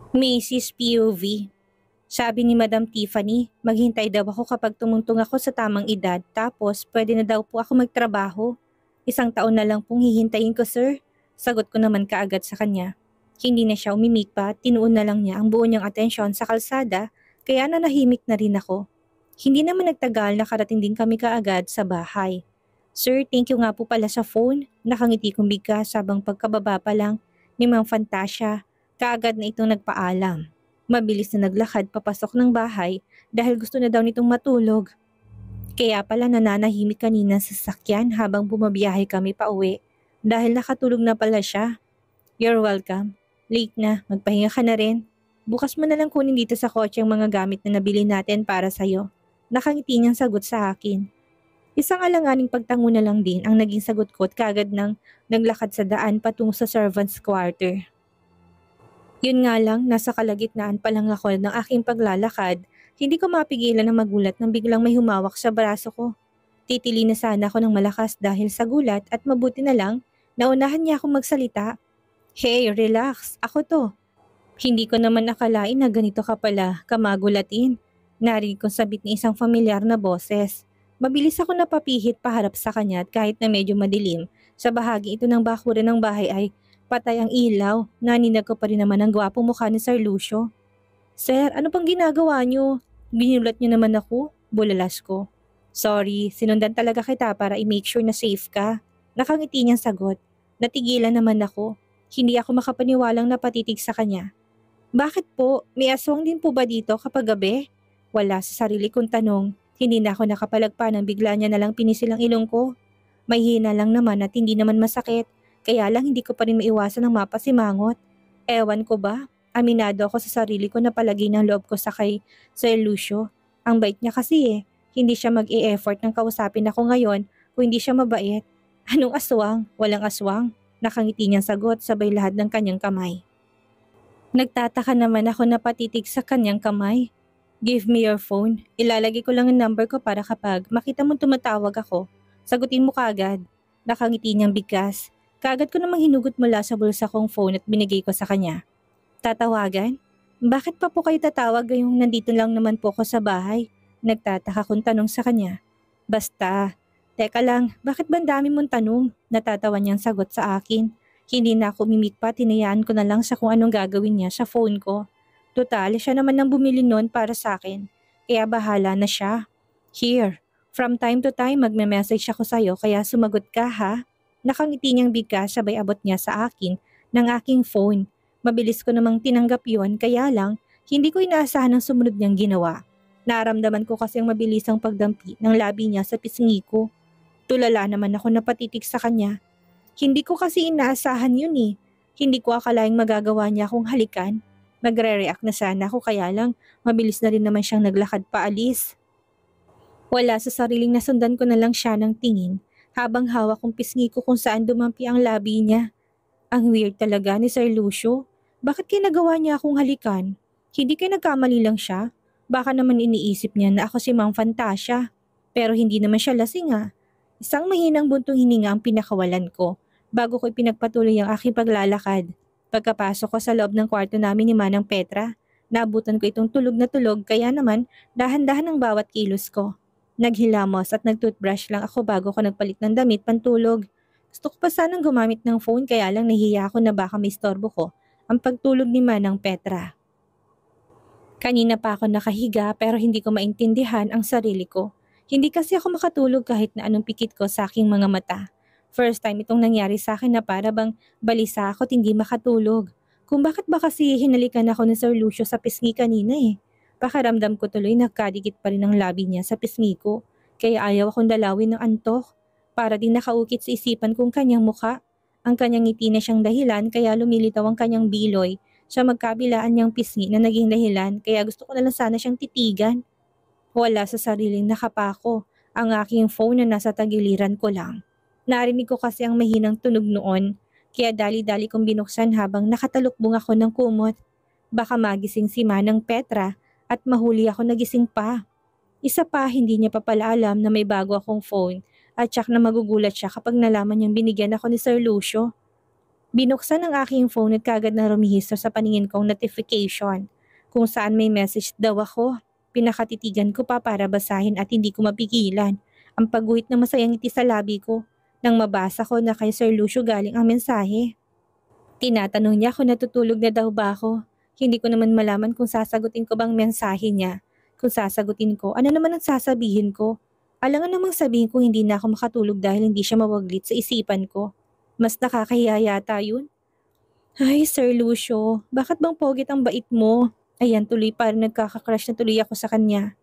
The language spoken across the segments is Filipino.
Mrs. POV. Sabi ni Madam Tiffany, maghintay daw ako kapag tumungtong ako sa tamang edad tapos pwede na daw po ako magtrabaho. 1 taon na lang pong hihintayin ko, sir. Sagot ko naman kaagad sa kanya. Hindi na siya umimik pa, tinuon na lang niya ang buo niyang atensyon sa kalsada kaya nanahimik na rin ako. Hindi naman nagtagal nakarating din kami kaagad sa bahay. Sir, thank you nga po pala sa phone. Nakangiti kong bigkas habang pagkababa pa lang ni Mang Fantasia, kaagad na itong nagpaalam. Mabilis na naglakad papasok ng bahay dahil gusto na daw nitong matulog. Kaya pala nananahimik kanina sa sasakyan habang bumabiyahe kami pa uwi dahil nakatulog na pala siya. You're welcome. Late na, magpahinga ka na rin. Bukas mo na lang kunin dito sa kotse ang mga gamit na nabili natin para sa'yo. Nakangiti niyang sagot sa akin. Isang alanganing pagtango na lang din ang naging sagot ko at kaagad nang naglakad sa daan patungo sa servant's quarter. Yun nga lang, nasa kalagitnaan pa lang ako ng aking paglalakad, hindi ko mapigilan na magulat nang biglang may humawak sa braso ko. Titili na sana ako ng malakas dahil sa gulat at mabuti na lang, naunahan niya akong magsalita. Hey, relax, ako to. Hindi ko naman akalain na ganito ka pala, kamagulatin. Narinig kong sabit ni isang familiar na boses. Mabilis ako napapihit paharap sa kanya at kahit na medyo madilim, sa bahagi ito ng bakuran ng bahay ay patay ang ilaw. Naninag ko pa rin naman ang gwapong mukha ni Sir Lucio. Sir, ano pang ginagawa niyo? Ginulat niyo naman ako? Bulalas ko. Sorry, sinundan talaga kita para i-make sure na safe ka. Nakangiti niyang sagot. Natigilan naman ako. Hindi ako makapaniwalang napatitig sa kanya. Bakit po? May aswang din po ba dito kapag gabi? Wala sa sarili kong tanong. Hindi na ako nakapalagpa nang bigla niya nalang pinisil ang ilong ko. May hina lang naman at hindi naman masakit. Kaya lang hindi ko pa rin maiwasan ng mapasimangot. Ewan ko ba? Aminado ako sa sarili ko na palagi ng loob ko sa kay Sir Lucio. Ang bait niya kasi eh. Hindi siya mag-e-effort ng kausapin ako ngayon kung hindi siya mabait. Anong aswang? Walang aswang. Nakangiti niyang sagot sabay lahad ng kanyang kamay. Nagtataka naman ako na patitig sa kanyang kamay. Give me your phone. Ilalagay ko lang ang number ko para kapag makita mong tumatawag ako, sagutin mo kaagad. Nakangiti niyang bigkas. Kaagad ko namang hinugot mula sa bulsa kong phone at binigay ko sa kanya. Tatawagan? Bakit pa po kayo tatawag ngayong nandito lang naman po ako sa bahay? Nagtataka kong tanong sa kanya. Basta. Teka lang, bakit ba ang dami mong tanong? Natatawa niyang sagot sa akin. Hindi na ako mimik pa, tinayaan ko na lang sa kung anong gagawin niya sa phone ko. Total, siya naman nang bumili nun para sa akin. Kaya bahala na siya. Here, from time to time magme-message ako sa'yo kaya sumagot ka ha. Nakangiti niyang bigkas sabay abot niya sa akin ng aking phone. Mabilis ko namang tinanggap yon kaya lang hindi ko inaasahan ang sumunod niyang ginawa. Naramdaman ko kasi ang mabilisang pagdampi ng labi niya sa pisngi ko. Tulala naman ako na patitig sa kanya. Hindi ko kasi inaasahan yun eh. Hindi ko akalaing magagawa niya akong halikan. Magre-react na sana ako kaya lang mabilis na rin naman siyang naglakad paalis. Wala sa sariling nasundan ko na lang siya ng tingin habang hawak kong pisngi ko kung saan dumampi ang labi niya. Ang weird talaga ni Sir Lucio. Bakit kinagawa niya akong halikan? Hindi kayo nagkamali lang siya? Baka naman iniisip niya na ako si Mang Fantasia. Pero hindi naman siya lasing ah. Isang mahinang buntong hininga ang pinakawalan ko bago ko ipinagpatuloy ang aking paglalakad. Pagkapasok ko sa loob ng kwarto namin ni Manang Petra, naabutan ko itong tulog na tulog kaya naman dahan-dahan ang bawat kilos ko. Naghilamos at nagtoothbrush lang ako bago ko nagpalit ng damit pantulog. Gusto ko pa sanang gumamit ng phone kaya lang nahihiya ako na baka may istorbo ko ang pagtulog ni Manang Petra. Kanina pa ako nakahiga pero hindi ko maintindihan ang sarili ko. Hindi kasi ako makatulog kahit na anong pikit ko sa aking mga mata. First time itong nangyari sa akin na para bang balisa ako at hindi makatulog. Kung bakit ba kasi hinalikan ako ni Sir Lucio sa pisngi kanina eh. Pakiramdam ko tuloy nagkadikit pa rin ang labi niya sa pisngi ko. Kaya ayaw akong dalawin ng antok. Para din nakaukit sa isipan kong kanyang mukha. Ang kanyang ngiti na siyang dahilan kaya lumilitaw ang kanyang biloy. Sa magkabilaan niyang pisngi na naging dahilan kaya gusto ko na lang sana siyang titigan. Wala sa sariling nakapako ang aking phone na nasa tagiliran ko lang. Narinig ko kasi ang mahinang tunog noon, kaya dali-dali kong binuksan habang nakatalukbong ako ng kumot. Baka magising si Manang Petra at mahuli ako nagising pa. Isa pa, hindi niya pa pala alam na may bago akong phone at tsak na magugulat siya kapag nalaman niyang binigyan ako ni Sir Lucio. Binuksan ang aking phone at kagad na rumihistro sa paningin kong notification. Kung saan may message daw ako. Pinakatitigan ko pa para basahin at hindi ko mapigilan. Ang pagguhit na masayang ngiti sa labi ko nang mabasa ko na kay Sir Lucio galing ang mensahe. Tinatanong niya kung natutulog na daw ba ako. Hindi ko naman malaman kung sasagutin ko bang mensahe niya. Kung sasagutin ko, ano naman ang sasabihin ko? Alangan namang sabihin ko hindi na ako makatulog dahil hindi siya mawaglit sa isipan ko. Mas nakakahiya yata yun. Ay, Sir Lucio, bakit bang pogit ang bait mo? Ayan, tuloy parang nagkaka-crush na tuloy ako sa kanya.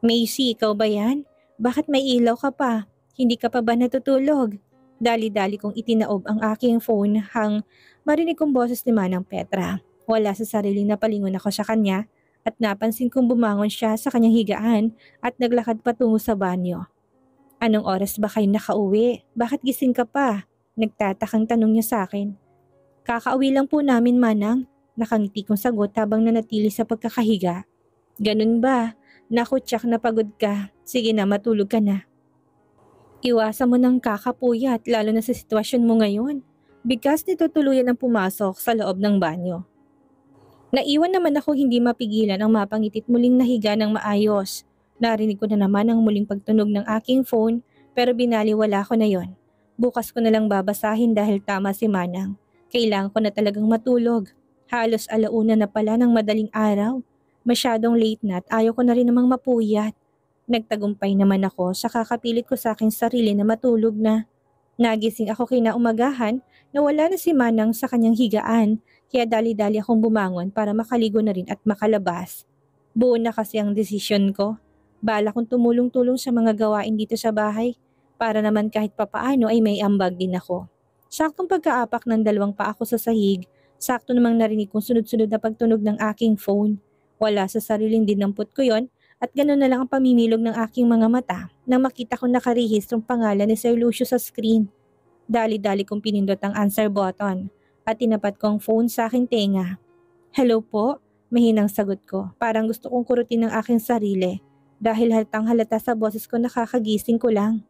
Macy, ikaw ba yan? Bakit may ilaw ka pa? Hindi ka pa ba natutulog? Dali-dali kong itinaob ang aking phone hang marinig kong boses ni Manang Petra. Wala sa sarili na palingon ako sa kanya at napansin kong bumangon siya sa kanyang higaan at naglakad patungo sa banyo. Anong oras ba kayo nakauwi? Bakit gising ka pa? Nagtatakang tanong niya sa akin. Kakauwi lang po namin, Manang. Nakangiti kong sagot habang nanatili sa pagkakahiga. Ganun ba? Naku, tsak na pagod ka. Sige na, matulog ka na. Iwasan mo ng kakapuyat lalo na sa sitwasyon mo ngayon. Bigkas nito tuluyan ang pumasok sa loob ng banyo. Naiwan naman ako hindi mapigilan ang mapangitit muling nahiga ng maayos. Narinig ko na naman ang muling pagtunog ng aking phone pero binaliwala ko na yon. Bukas ko na lang babasahin dahil tama si Manang. Kailangan ko na talagang matulog. Halos alauna na pala ng madaling araw. Masyadong late na at ayaw ko na rin namang mapuyat. Nagtagumpay naman ako sa kakapilit ko sa aking sarili na matulog na. Nagising ako kinaumagahan na wala na si Manang sa kanyang higaan kaya dali-dali akong bumangon para makaligo na rin at makalabas. Buo na kasi ang desisyon ko. Bala kong tumulong-tulong sa mga gawain dito sa bahay para naman kahit papaano ay may ambag din ako. Saktong pagkaapak ng dalawang paa ko sa sahig, sakto namang narinig kong sunod-sunod na pagtunog ng aking phone. Wala sa sariling dinampot ko yon at gano'n na lang ang pamimilog ng aking mga mata nang makita kong nakarehistrong pangalan ni Sir Lucio sa screen. Dali-dali kong pinindot ang answer button at tinapat kong phone sa aking tenga. Hello po, mahinang sagot ko. Parang gusto kong kurutin ng aking sarili dahil halatang halata sa boses ko nakakagising ko lang.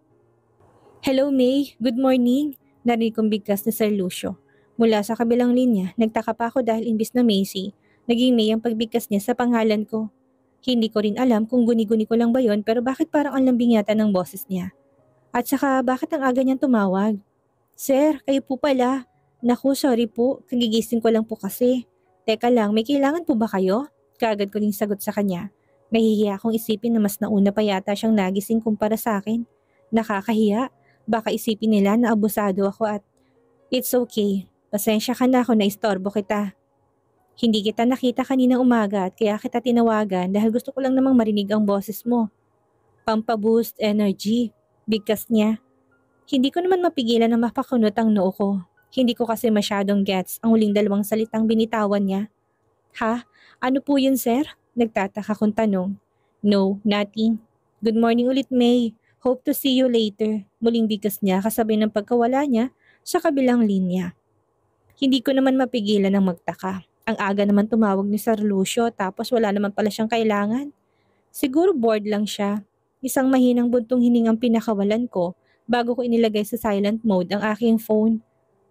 Hello May, good morning. Narinig kong bigkas ni Sir Lucio. Mula sa kabilang linya, nagtaka pa ako dahil imbis na Macy, naging May ang pagbigkas niya sa pangalan ko. Hindi ko rin alam kung guni-guni ko lang ba yon pero bakit parang ang lambing yata ng boses niya. At saka bakit ang aga niyang tumawag? Sir, kayo po pala. Naku, sorry po, kagigising ko lang po kasi. Teka lang, may kailangan po ba kayo? Kaagad ko rin sagot sa kanya. Nahihiya akong isipin na mas nauna pa yata siyang nagising kumpara sa akin. Nakakahiya. Baka isipin nila na abusado ako at it's okay. Pasensya ka na kung naistorbo kita. Hindi kita nakita kaninang umaga at kaya kita tinawagan dahil gusto ko lang namang marinig ang boses mo. Pampaboost energy. Bigkas niya. Hindi ko naman mapigilan na mapakunot ang noo ko. Hindi ko kasi masyadong gets ang huling dalawang salitang binitawan niya. Ha? Ano po yun, sir? Nagtataka kong tanong. No, nothing. Good morning ulit, May. Hope to see you later. Muling bigkas niya kasabay ng pagkawala niya sa kabilang linya. Hindi ko naman mapigilan ng magtaka. Ang aga naman tumawag ni Sir Lucio tapos wala naman pala siyang kailangan. Siguro bored lang siya. Isang mahinang buntong hiningang pinakawalan ko bago ko inilagay sa silent mode ang aking phone.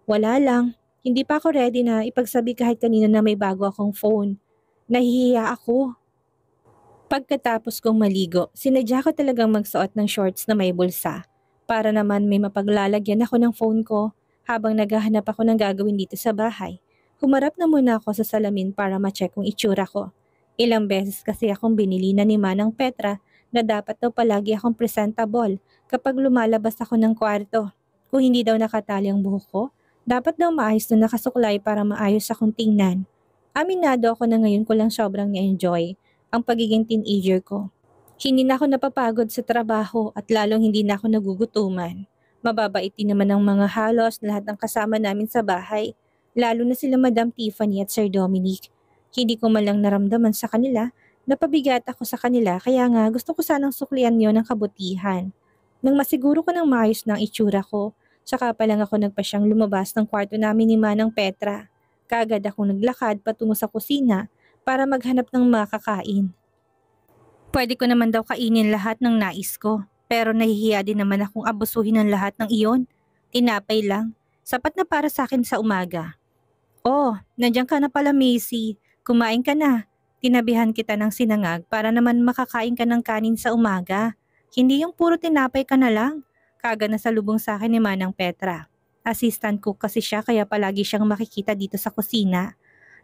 Wala lang. Hindi pa ako ready na ipagsabi kahit kanina na may bago akong phone. Nahihiya ako. Pagkatapos kong maligo, sinadya ko talagang magsuot ng shorts na may bulsa. Para naman may mapaglalagyan ako ng phone ko habang naghahanap ako ng gagawin dito sa bahay. Humarap na muna ako sa salamin para ma-check kung itsura ko. Ilang beses kasi akong binili na ni Manang Petra na dapat daw palagi akong presentable kapag lumalabas ako ng kwarto. Kung hindi daw nakatali ang buhok ko, dapat daw maayos na nakasuklay para maayos akong tingnan. Aminado ako na ngayon ko lang sobrang na-enjoy ang pagiging teenager ko. Hindi na ako napapagod sa trabaho at lalong hindi na ako nagugutuman. Mababait din naman ang mga halos lahat ng kasama namin sa bahay, lalo na sila Madam Tiffany at Sir Dominic. Hindi ko man lang naramdaman sa kanila, napabigat ako sa kanila kaya nga gusto ko sanang suklian yon ng kabutihan. Nang masiguro ko ng maayos ng itsura ko, saka pa lang ako nagpasyang lumabas ng kwarto namin ni Manang Petra. Kaagad akong naglakad patungo sa kusina para maghanap ng makakain. Pwede ko naman daw kainin lahat ng nais ko, pero nahihiya din naman akong abusuhin ng lahat ng iyon. Tinapay lang. Sapat na para sa akin sa umaga. Oh, nandiyan ka na pala, Macy. Kumain ka na. Tinabihan kita ng sinangag para naman makakain ka ng kanin sa umaga. Hindi yung puro tinapay ka na lang. Kaga na salubong sa akin ni Manang Petra. Assistant cook kasi siya kaya palagi siyang makikita dito sa kusina.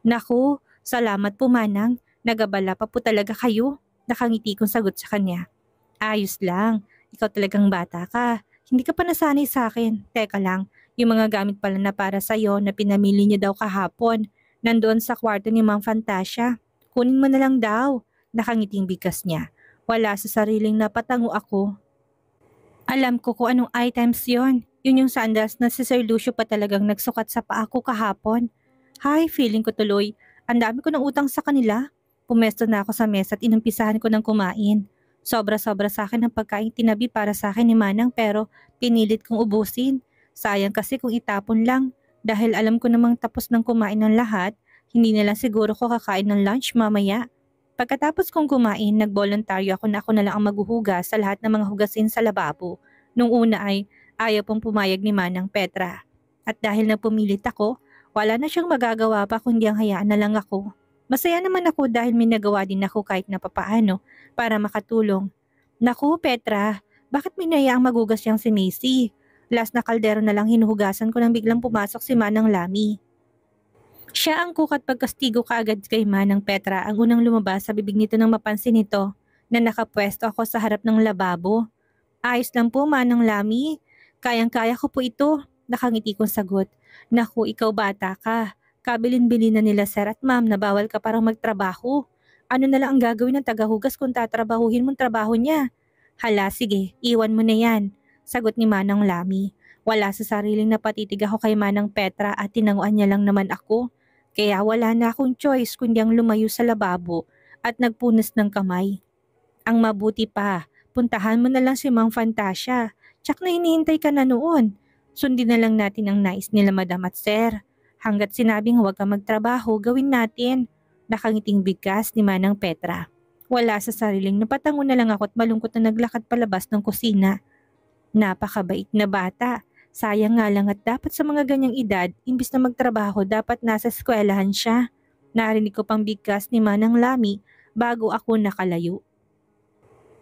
Naku, salamat po Manang. Nagabala pa po talaga kayo. Nakangiti kong sagot sa kanya. Ayos lang. Ikaw talagang bata ka. Hindi ka pa nasanay sa akin. Teka lang, yung mga gamit pala na para sa'yo na pinamili niyo daw kahapon. Nandoon sa kwarto ni Ma'am Fantasia. Kunin mo na lang daw. Nakangiting bigkas niya. Wala sa sariling napatango ako. Alam ko kung anong items yon. Yun yung sandals na si Sir Lucio pa talagang nagsukat sa paa ko kahapon. Hay, feeling ko tuloy. Ang dami ko ng utang sa kanila. Pumesto na ako sa mesa at inumpisahan ko ng kumain. Sobra-sobra sa akin ang pagkain tinabi para sa akin ni Manang pero pinilit kong ubusin. Sayang kasi kung itapon lang. Dahil alam ko namang tapos ng kumain ng lahat, hindi na lang siguro ko kakain ng lunch mamaya. Pagkatapos kong kumain, nagboluntaryo ako na ako na lang ang maghuhugas sa lahat ng mga hugasin sa lababo. Nung una ay ayaw pong pumayag ni Manang Petra. At dahil napumilit ako, wala na siyang magagawa pa kundi ang hayaan na lang ako. Masaya naman ako dahil may nagawa din ako kahit na papaano para makatulong. Naku Petra, bakit may nayaang magugas siyang si Macy? Last na kaldero na lang hinuhugasan ko nang biglang pumasok si Manang Lami. Siya ang cook at pagkastigo kaagad kay Manang Petra ang unang lumabas sa bibig nito nang mapansin nito na nakapwesto ako sa harap ng lababo. Ayos lang po Manang Lami, kayang-kaya ko po ito, nakangiti kong sagot. Naku ikaw bata ka, kabilin-bilin na nila sir at ma'am na bawal ka parang magtrabaho. Ano na lang ang gagawin ng tagahugas kung tatrabahuhin mong trabaho niya? Hala sige, iwan mo na yan, sagot ni Manang Lami. Wala sa sariling napatitig ako kay Manang Petra at tinanguan niya lang naman ako. Kaya wala na akong choice kundi ang lumayo sa lababo at nagpunas ng kamay. Ang mabuti pa, puntahan mo na lang si Mang Fantasia. Tsak na hinihintay ka na noon. Sundin na lang natin ang nais nila madam at sir. Hanggat sinabing huwag ka magtrabaho, gawin natin. Nakangiting bigkas ni Manang Petra. Wala sa sariling napatango na lang ako at malungkot na naglakad palabas ng kusina. Napakabait na bata. Sayang nga lang at dapat sa mga ganyang edad, imbis na magtrabaho, dapat nasa eskwelahan siya. Narinig ko pang bigkas ni Manang Lami bago ako nakalayo.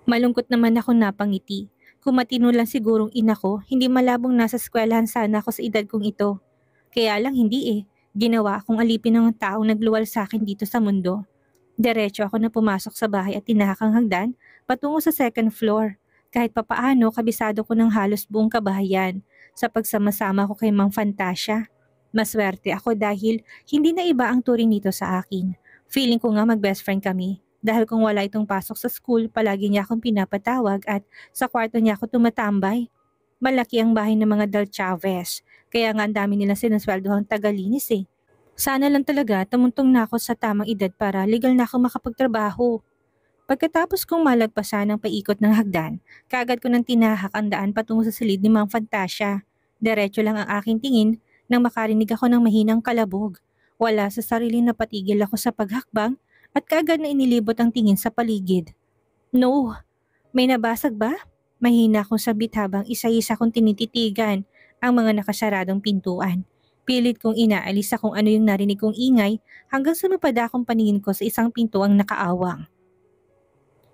Malungkot naman ako napangiti. Kung matino lang sigurong ina ko, hindi malabong nasa eskwelahan sana ako sa edad kong ito. Kaya lang hindi eh. Ginawa akong alipin ng taong nagluwal sa akin dito sa mundo. Diretso ako na pumasok sa bahay at tinahakang hagdan patungo sa second floor. Kahit papaano, kabisado ko ng halos buong kabahayan sa pagsama-sama ko kay Mang Fantasia. Maswerte ako dahil hindi na iba ang turing nito sa akin. Feeling ko nga mag-best friend kami. Dahil kung wala itong pasok sa school, palagi niya akong pinapatawag at sa kwarto niya ako tumatambay. Malaki ang bahay ng mga Del Chavez, kaya nga ang dami nila sinasweldohang tagalinis eh. Sana lang talaga tumuntong na ako sa tamang edad para legal na ako makapagtrabaho. Pagkatapos kong malagpasan ng paikot ng hagdan, kaagad ko nang tinahak ang daan patungo sa silid ni Mang Fantasia. Diretso lang ang aking tingin nang makarinig ako ng mahinang kalabog. Wala sa sarili na patigil ako sa paghakbang at kaagad na inilibot ang tingin sa paligid. No, may nabasag ba? Mahina akong sabit habang isa-isa kong tinititigan ang mga nakasaradong pintuan. Pilit kong inaalis kung ano yung narinig kong ingay hanggang sumipad akong paningin ko sa isang pintuang nakaawang.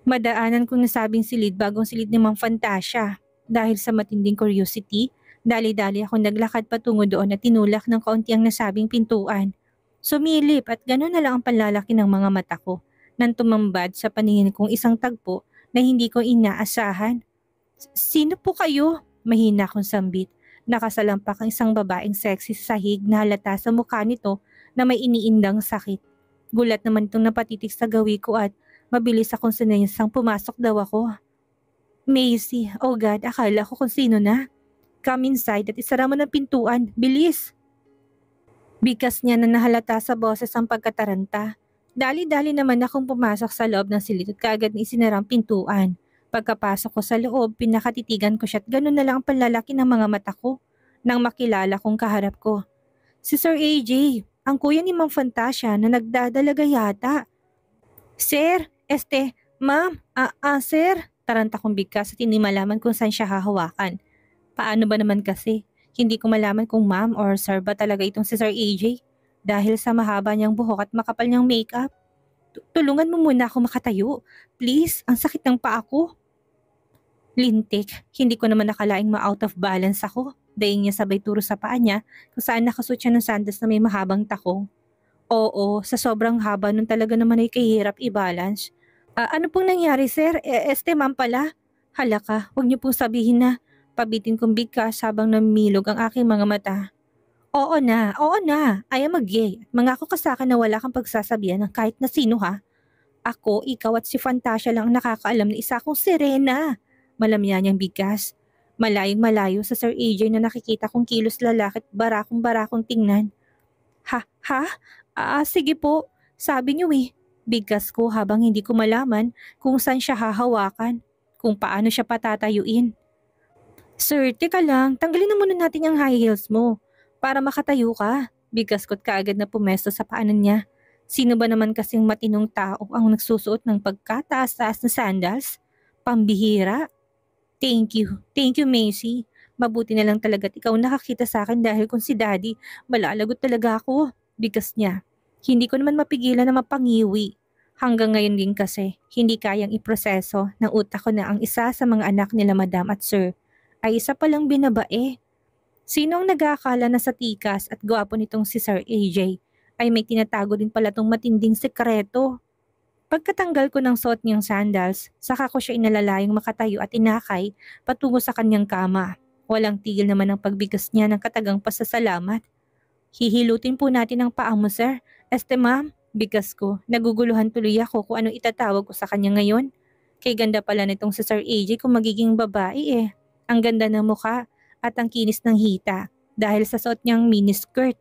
Madaanan kong nasabing silid bagong silid ni Mang Fantasia. Dahil sa matinding curiosity, dali-dali akong naglakad patungo doon at tinulak ng kaunti ang nasabing pintuan. Sumilip at gano'n na lang ang panlalaki ng mga mata ko nang tumambad sa paningin kong isang tagpo na hindi ko inaasahan. Sino po kayo? Mahina akong sambit. Nakasalampak ang isang babaeng sexy sa sahig na halata sa mukha nito na may iniindang sakit. Gulat naman itong napatitig sa gawi ko at mabilis akong sinaysang pumasok daw ako. Macy, oh God, akala ko kung sino na. Come inside at isara mo ng pintuan, bilis! Bigkas niya na nahalata sa boses ang pagkataranta. Dali-dali naman akong pumasok sa loob ng silid at kaagad na isinara ang pintuan. Pagkapasok ko sa loob, pinakatitigan ko siya at ganun na lang ang panlalaki ng mga mata ko nang makilala kong kaharap ko. Si Sir AJ, ang kuya ni Mang Fantasia na nagdadalaga yata. Sir, ma'am, sir, taranta kong bigkas at hindi malaman kung saan siya hahawakan. Paano ba naman kasi? Hindi ko malaman kung ma'am or sir ba talaga itong si Sir AJ dahil sa mahaba niyang buhok at makapal niyang makeup. Tulungan mo muna ako makatayo. Please, ang sakit ng paa ko. Lintik, hindi ko naman nakalaing ma-out of balance ako. Daing niya sabay turo sa paa niya kung saan nakasuot siya ng sandals na may mahabang takong. Oo, sa sobrang haba nun talaga naman ay kahirap i-balance. Ano pong nangyari sir? Ma'am pala. Hala ka, huwag niyo pong sabihin na pabitin kong bigkas habang namimilog ang aking mga mata. Oo na, I am a gay. Mangako ka sa akin na wala kang pagsasabihan ng kahit na sino ha. Ako, ikaw at si Fantasia lang ang nakakaalam na isa akong sirena. Malamya niyang bigkas. Malayong malayo sa Sir AJ na nakikita kong kilos lalaki at barakong-barakong tingnan. Ha? Sige po. Sabi niyo eh. Bigkas ko habang hindi ko malaman kung saan siya hahawakan, kung paano siya patatayuin. Sir, teka lang, tanggalin na muna natin yung high heels mo para makatayo ka. Bigkas ko't kaagad na pumesto sa paanan niya. Sino ba naman kasing matinong tao ang nagsusuot ng pagkataas-taas na sandals? Pambihira. Thank you Macy. Mabuti na lang talaga't ikaw nakakita sa akin dahil kung si Daddy, malalagot talaga ako. Bigkas niya. Hindi ko naman mapigilan na mapangiwi. Hanggang ngayon din kasi, hindi kayang iproseso ng utak ko na ang isa sa mga anak nila Madam at Sir ay isa palang binabae. Sino ang nag-aakala na sa tikas at gwapo nitong si Sir AJ ay may tinatago din pala tong matinding sekreto? Pagkatanggal ko ng suot niyang sandals, saka ko siya inalalayang makatayo at inakay patungo sa kanyang kama. Walang tigil naman ang pagbigas niya ng katagang pasasalamat. Hihilutin po natin ang paa mo, sir. Ma'am, bigas ko. Naguguluhan tuloy ako kung anong itatawag ko sa kanya ngayon. Kay ganda pala nitong si Sir AJ kung magiging babae eh. Ang ganda ng mukha at ang kinis ng hita dahil sa suot niyang miniskirt.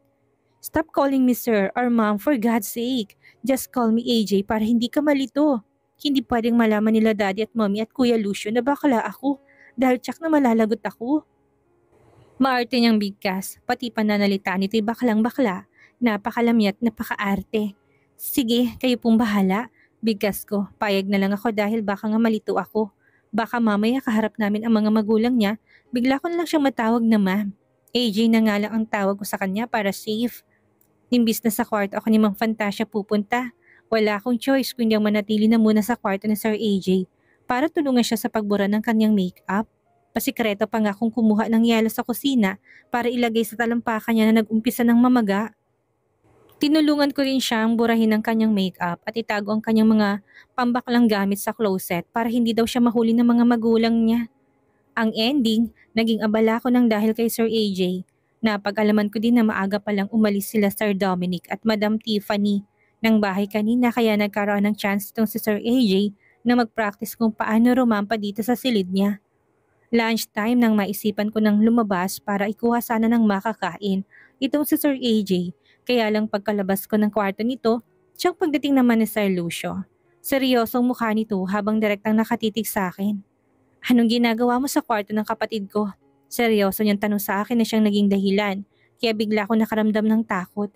Stop calling me sir or ma'am for God's sake. Just call me AJ para hindi ka malito. Hindi pwedeng malaman nila daddy at mommy at kuya Lucio na bakla ako dahil tsak na malalagot ako. Maarte niyang bigkas, pati pananalita nito'y baklang bakla, napakalamya at napakaarte. Sige, kayo pong bahala. Bigkas ko, payag na lang ako dahil baka nga malito ako. Baka mamaya kaharap namin ang mga magulang niya, bigla ko na lang siyang matawag na ma'am. AJ na nga lang ang tawag ko sa kanya para safe. Imbis na sa kwarto ako ni Mang Fantasia pupunta, wala akong choice kundi ang manatili na muna sa kwarto ni Sir AJ para tulungan siya sa pagbura ng kanyang make-up. Pasikreto pa nga akong kumuha ng yelo sa kusina para ilagay sa talampakan niya na nag-umpisa ng mamaga. Tinulungan ko rin siyang burahin ang kanyang make-up at itago ang kanyang mga pambaklang gamit sa closet para hindi daw siya mahuli ng mga magulang niya. Ang ending, naging abala ko ng dahil kay Sir AJ. Napag-alaman ko din na maaga palang umalis sila Sir Dominic at Madam Tiffany ng bahay kanina kaya nagkaroon ng chance itong si Sir AJ na mag-practice kung paano rumampa dito sa silid niya. Lunchtime nang maisipan ko nang lumabas para ikuha sana ng makakain itong si Sir AJ. Kaya lang pagkalabas ko ng kwarto nito, siyang pagdating naman ni Sir Lucio. Seryosong mukha nito habang direktang nakatitig sa akin. Anong ginagawa mo sa kwarto ng kapatid ko? Seryoso niyang tanong sa akin na siyang naging dahilan, kaya bigla ako nakaramdam ng takot.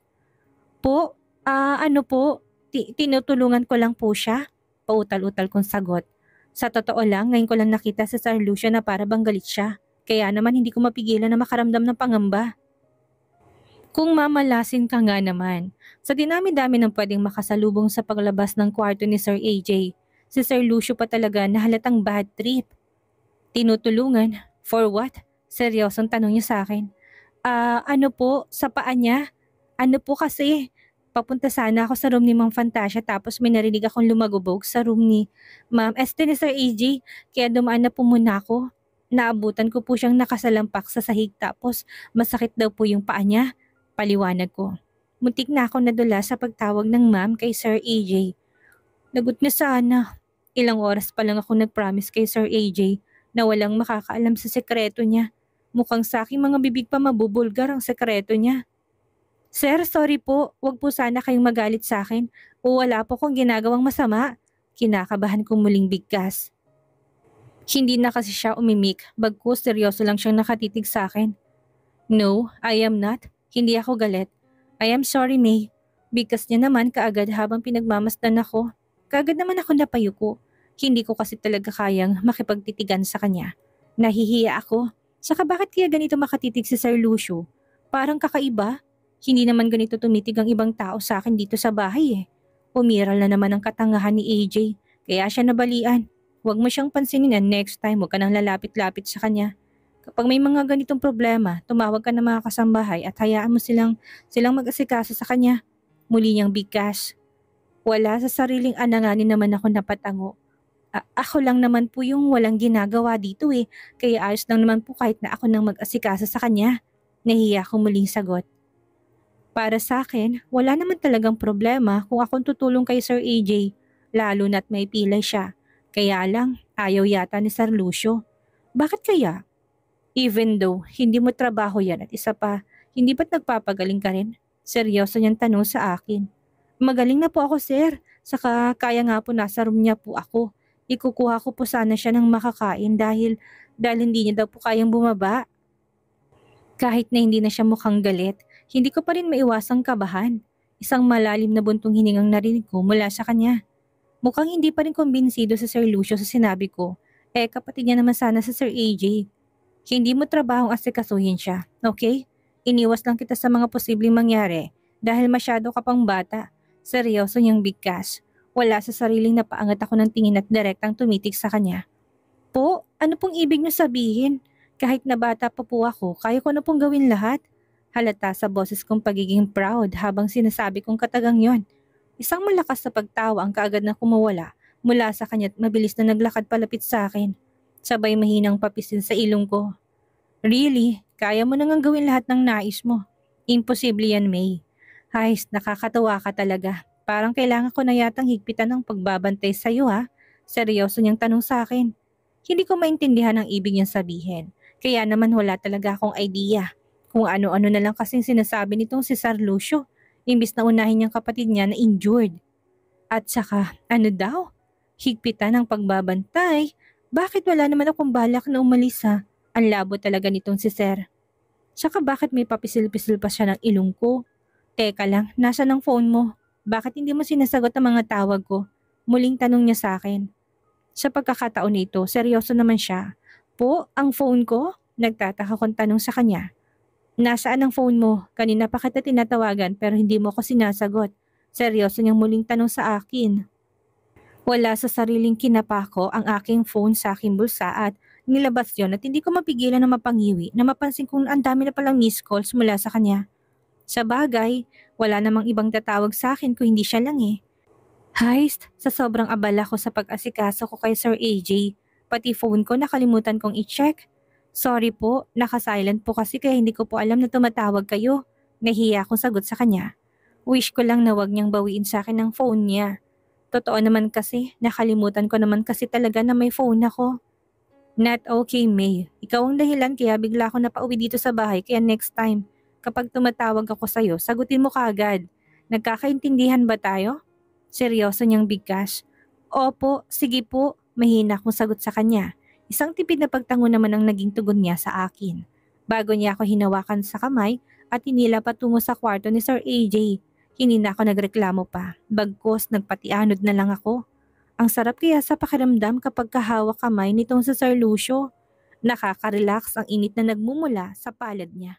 Ano po? Tinutulungan ko lang po siya. Pautal-utal kong sagot. Sa totoo lang, ngayon ko lang nakita si Sir Lucio na para bang galit siya. Kaya naman hindi ko mapigilan na makaramdam ng pangamba. Kung mamalasin ka nga naman, sa dinami-dami ng pwedeng makasalubong sa paglabas ng kwarto ni Sir AJ, si Sir Lucio pa talaga na halatang bad trip. Tinutulungan? For what? Seryosong tanong niya sa akin. Ano po? Sa paa niya? Ano po kasi? Papunta sana ako sa room ni Mang Fantasia tapos may narinig akong lumagubog sa room ni Ma'am ni Sir AJ kaya dumaan na po muna ako. Naabutan ko po siyang nakasalampak sa sahig tapos masakit daw po yung paa niya. Paliwanag ko. Muntik na ako nadula sa pagtawag ng ma'am kay Sir AJ. Lagot na sana. Ilang oras pa lang ako nag-promise kay Sir AJ na walang makakaalam sa sekreto niya. Mukhang sa aking mga bibig pa mabubulgar ang sekreto niya. Sir, sorry po. Huwag po sana kayong magalit sa akin o wala po kong ginagawang masama. Kinakabahan kong muling bigkas. Hindi na kasi siya umimik, bagkus seryoso lang siyang nakatitig sa akin. No, I am not. Hindi ako galit. I am sorry, May. Bigkas niya naman kaagad habang pinagmamasdan ako. Kaagad naman ako napayuko. Hindi ko kasi talaga kayang makipagtitigan sa kanya. Nahihiya ako. Saka bakit kaya ganito makatitig si Sir Lucio? Parang kakaiba. Hindi naman ganito tumitig ang ibang tao sa akin dito sa bahay eh. Umiral na naman ang katangahan ni AJ, kaya siya nabalian. Huwag mo siyang pansinin na next time huwag ka nang lalapit-lapit sa kanya. Kapag may mga ganitong problema, tumawag ka ng mga kasambahay at hayaan mo silang mag-asikaso sa kanya. Muli niyang bigkas. Wala sa sariling ananganin naman ako napatango. Ako lang naman po yung walang ginagawa dito eh, kaya ayos lang naman po kahit na ako nang mag-asikaso sa kanya. Nahiya ko muling sagot. Para sa akin, wala naman talagang problema kung akong tutulong kay Sir AJ, lalo na't may pilay siya. Kaya lang, ayaw yata ni Sir Lucio. Bakit kaya? Even though hindi mo trabaho yan at isa pa, hindi ba't nagpapagaling ka rin? Seryoso niyang tanong sa akin. Magaling na po ako sir, saka kaya nga po nasa room niya po ako. Ikukuha ko po sana siya ng makakain dahil hindi niya daw po kayang bumaba. Kahit na hindi na siya mukhang galit, hindi ko pa rin maiwasang kabahan. Isang malalim na buntong hiningang narinig ko mula sa kanya. Mukhang hindi pa rin kumbinsido si Sir Lucio sa sinabi ko. Kapatid niya naman sana si Sir AJ. Hindi mo trabahong asikasuhin siya, okay? Iniwas lang kita sa mga posibleng mangyari dahil masyado ka pang bata. Seryoso niyang bigkas. Wala sa sariling napaangat ako ng tingin at direktang tumitig sa kanya. Po, ano pong ibig niyo sabihin? Kahit na bata pa po ako, kaya ko na pong gawin lahat. Halata sa boses kong pagiging proud habang sinasabi kong katagang yon. Isang malakas na pagtawa ang kaagad na kumawala mula sa kanya at mabilis na naglakad palapit sa akin. Sabay mahinang papisil sa ilong ko. Really? Kaya mo nang gawin lahat ng nais mo. Imposible yan, May. Hays, nakakatawa ka talaga. Parang kailangan ko na yatang higpitan ng pagbabantay sa'yo ha. Seryoso niyang tanong sa akin. Hindi ko maintindihan ang ibig niyang sabihin. Kaya naman wala talaga akong idea. Kung ano-ano na lang kasing sinasabi nitong si Sir Lucio. Imbis na unahin niyang kapatid niya na injured. At saka, ano daw? Higpitan ng pagbabantay? Bakit wala naman akong balak na umalis ha? Ang labo talaga nitong si Sir. Tsaka bakit may papisil-pisil pa siya ng ilong ko? Teka lang, nasa ng phone mo? Bakit hindi mo sinasagot ang mga tawag ko? Muling tanong niya sa akin. Sa pagkakataon nito, seryoso naman siya. Po, ang phone ko? Nagtataka kong tanong sa kanya. Nasaan ang phone mo? Kanina pa kita tinatawagan pero hindi mo ako sinasagot. Seryoso niyang muling tanong sa akin. Wala sa sariling kinapako ang aking phone sa aking bulsa at nilabas yon at hindi ko mapigilan na mapangiwi na mapansin kong ang dami na palang missed calls mula sa kanya. Sa bagay, wala namang ibang tatawag sa akin kung hindi siya lang eh. Heist, sa sobrang abala ko sa pag-asikaso ko kay Sir AJ, pati phone ko nakalimutan kong i-check. Sorry po, naka-silent po kasi kaya hindi ko po alam na tumatawag kayo. Nahiya akong sagot sa kanya. Wish ko lang na wag niyang bawiin sa akin ang phone niya. Totoo naman kasi, nakalimutan ko naman kasi talaga na may phone ako. Not okay, May. Ikaw ang dahilan kaya bigla ako napauwi dito sa bahay kaya next time, kapag tumatawag ako sa'yo, sagutin mo kaagad. Nagkakaintindihan ba tayo? Seryoso niyang bigkas. Opo, sige po, mahina akong sagot sa kanya. Isang tipid na pagtango naman ang naging tugon niya sa akin. Bago niya ako hinawakan sa kamay at hinila patungo sa kwarto ni Sir AJ. Hindi na ako nagreklamo pa, bagkos nagpatianod na lang ako. Ang sarap kaya sa pakiramdam kapag kahawak kamay nitong sa Sir Lucio. Nakaka-relax ang init na nagmumula sa palad niya.